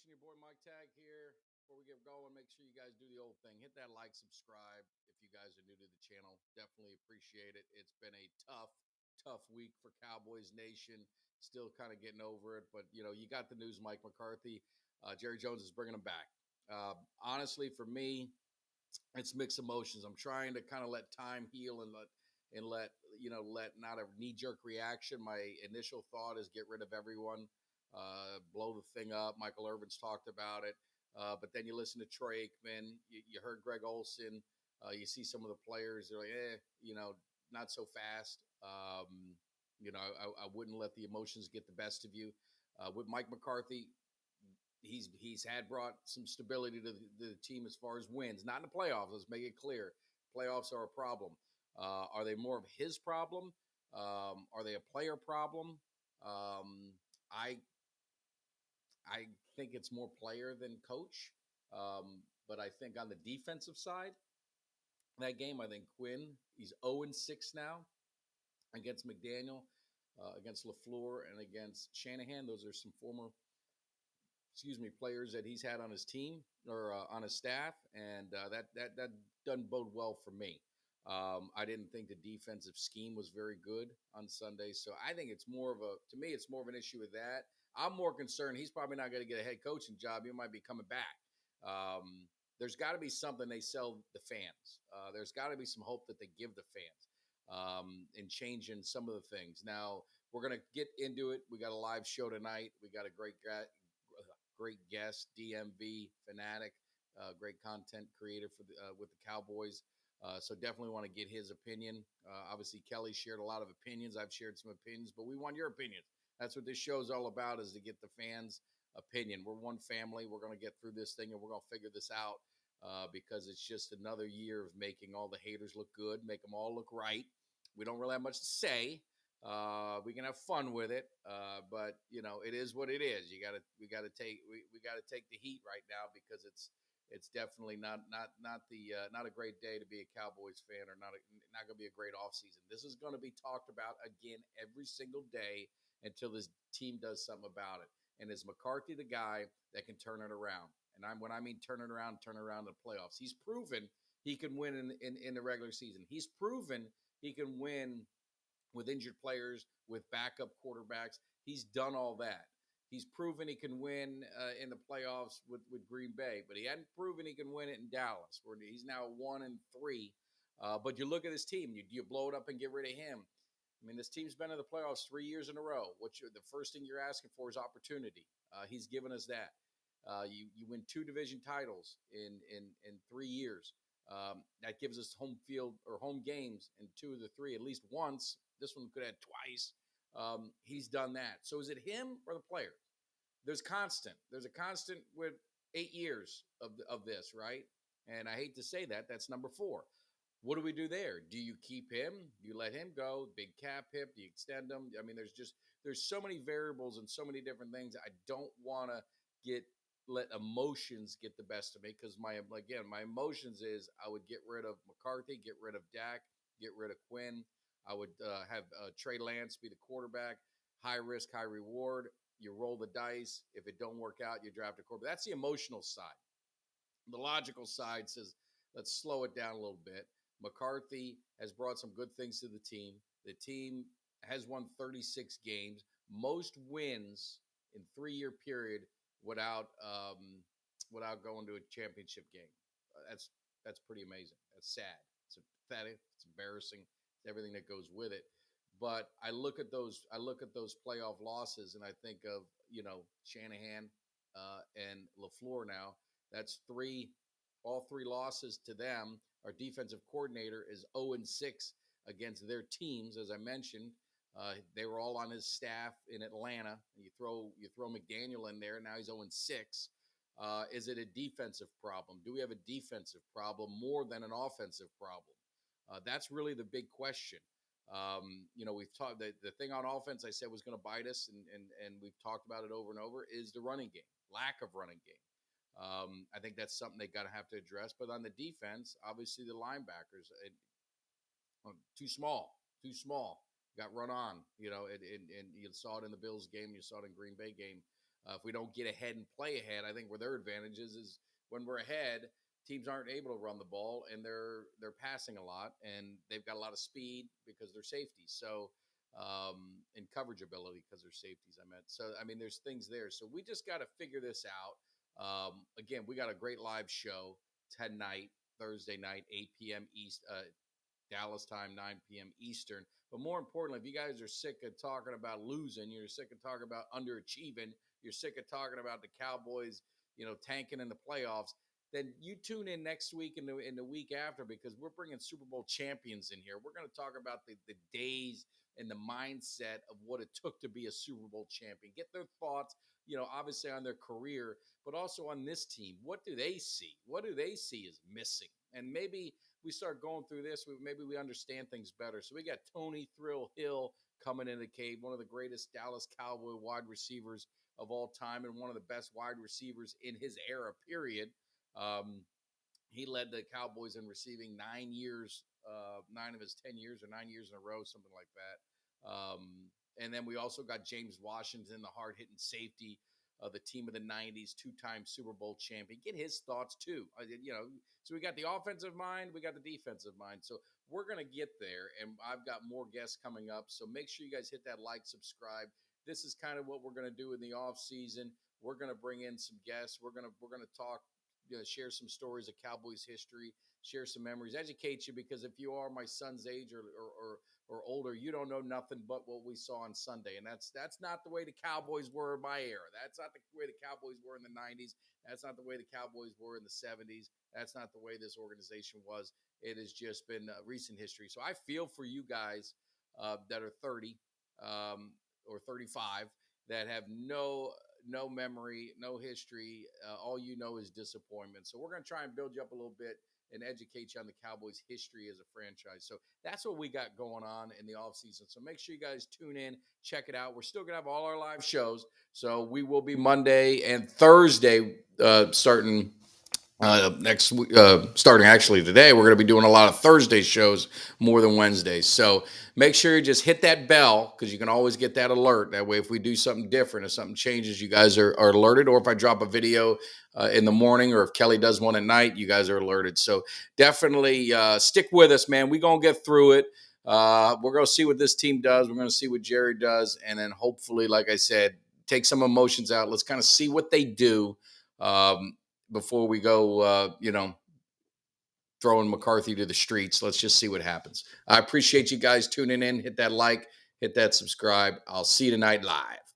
Nation, your boy Mike Tag here. Before we get going, make sure you guys do the old thing. Hit that like, subscribe if you guys are new to the channel. Definitely appreciate it. It's been a tough week for Cowboys Nation. Still kind of getting over it, but you got the news. Mike McCarthy, Jerry Jones is bringing him back. Honestly, for me, it's mixed emotions. I'm trying to kind of let time heal and let not a knee jerk reaction. My initial thought is get rid of everyone, blow the thing up. Michael Irvin's talked about it, but then you listen to Troy Aikman, you heard Greg Olson, you see some of the players. They're like, not so fast. I wouldn't let the emotions get the best of you. With Mike McCarthy, he's had brought some stability to the team as far as wins, not in the playoffs. Let's make it clear. Playoffs are a problem. Are they more of his problem? Are they a player problem? I I think it's more player than coach. But I think on the defensive side, that game, I think Quinn, he's 0-6 now against McDaniel, against LaFleur, and against Shanahan. Those are some former players that he's had on his team or on his staff, and that doesn't bode well for me. I didn't think the defensive scheme was very good on Sunday, so I think it's more of an issue with that. I'm more concerned he's probably not going to get a head coaching job. He might be coming back. There's got to be something they sell the fans. There's got to be some hope that they give the fans in changing some of the things. Now, we're going to get into it. We got a live show tonight. We got a great guest, DMV fanatic, great content creator with the Cowboys. So definitely want to get his opinion. Obviously, Kelly shared a lot of opinions. I've shared some opinions, but we want your opinions. That's what this show is all about, is to get the fans' opinion. We're one family. We're going to get through this thing, and we're going to figure this out because it's just another year of making all the haters look good, make them all look right. We don't really have much to say. We can have fun with it, but it is what it is. We got to take the heat right now because it's definitely not a great day to be a Cowboys fan, or not going to be a great offseason. This is going to be talked about again every single day until this team does something about it. And is McCarthy the guy that can turn it around? And when I mean turn it around in the playoffs. He's proven he can win in the regular season. He's proven he can win with injured players, with backup quarterbacks. He's done all that. He's proven he can win in the playoffs with Green Bay, but he hadn't proven he can win it in Dallas, where he's now 1-3. But you look at this team, you blow it up and get rid of him. I mean, this team's been in the playoffs 3 years in a row. The first thing you're asking for is opportunity. He's given us that. You win 2 division titles in 3 years. That gives us home field or home games in 2 of the 3, at least once. This one could have twice. He's done that. So is it him or the players? There's a constant with 8 years of this, right? And I hate to say that. That's number 4. What do we do there? Do you keep him? Do you let him go? Big cap hit? Do you extend him? I mean, there's so many variables and so many different things. I don't want to let emotions get the best of me, because my emotions is I would get rid of McCarthy, get rid of Dak, get rid of Quinn. I would have Trey Lance be the quarterback. High risk, high reward. You roll the dice. If it don't work out, you draft a quarterback. That's the emotional side. The logical side says, let's slow it down a little bit. McCarthy has brought some good things to the team. The team has won 36 games, most wins in 3-year period without going to a championship game. That's pretty amazing. That's sad. It's pathetic. It's embarrassing. It's everything that goes with it. But I look at those playoff losses, and I think of Shanahan and LaFleur now. That's all 3 losses to them. Our defensive coordinator is 0-6 against their teams. As I mentioned, they were all on his staff in Atlanta. You throw McDaniel in there. Now he's 0-6. Is it a defensive problem? Do we have a defensive problem more than an offensive problem? That's really the big question. We've talked the thing on offense I said was going to bite us, and we've talked about it over and over, is the running game, lack of running game. I think that's something they got to have to address. But on the defense, obviously the linebackers, too small, got run on. And you saw it in the Bills game, you saw it in Green Bay game. If we don't get ahead and play ahead, I think where their advantage is when we're ahead, teams aren't able to run the ball and they're passing a lot and they've got a lot of speed because they're safeties. So and coverage ability because they're safeties. I meant. So I mean, there's things there. So we just got to figure this out. Again, we got a great live show tonight, Thursday night, 8 p.m. East. Dallas time, 9 p.m. Eastern. But more importantly, if you guys are sick of talking about losing, you're sick of talking about underachieving, you're sick of talking about the Cowboys, tanking in the playoffs, then you tune in next week and the week after because we're bringing Super Bowl champions in here. We're going to talk about the days and the mindset of what it took to be a Super Bowl champion. Get their thoughts, obviously on their career, but also on this team. What do they see? What do they see is missing? And maybe we start going through this, maybe we understand things better. So we got Tony Thrill Hill coming in the cave, one of the greatest Dallas Cowboy wide receivers of all time and one of the best wide receivers in his era, period. Um, he led the Cowboys in receiving 9 years, 9 of his 10 years or 9 years in a row, something like that. And then we also got James Washington, the hard hitting safety of the team of the 90s, two-time Super Bowl champion. Get his thoughts too. So we got the offensive mind, we got the defensive mind. So we're going to get there, and I've got more guests coming up. So make sure you guys hit that like, subscribe. This is kind of what we're going to do in the off season. We're going to bring in some guests. We're going to talk, share some stories of Cowboys history, share some memories, educate you, because if you are my son's age or older, you don't know nothing but what we saw on Sunday. And that's not the way the Cowboys were in my era. That's not the way the Cowboys were in the 90s. That's not the way the Cowboys were in the 70s. That's not the way this organization was. It has just been recent history. So I feel for you guys that are 30 or 35 that have no memory, no history. All you know is disappointment. So we're going to try and build you up a little bit and educate you on the Cowboys' history as a franchise. So that's what we got going on in the offseason. So make sure you guys tune in, check it out. We're still going to have all our live shows. So we will be Monday and Thursday starting next week, starting actually today. We're going to be doing a lot of Thursday shows more than Wednesdays. So make sure you just hit that bell because you can always get that alert. That way, if we do something different, if something changes, you guys are alerted. Or if I drop a video in the morning, or if Kelly does one at night, you guys are alerted. So definitely stick with us, man. We're going to get through it. We're going to see what this team does. We're going to see what Jerry does. And then hopefully, like I said, take some emotions out. Let's kind of see what they do. Before we go, throwing McCarthy to the streets. Let's just see what happens. I appreciate you guys tuning in. Hit that like, hit that subscribe. I'll see you tonight live.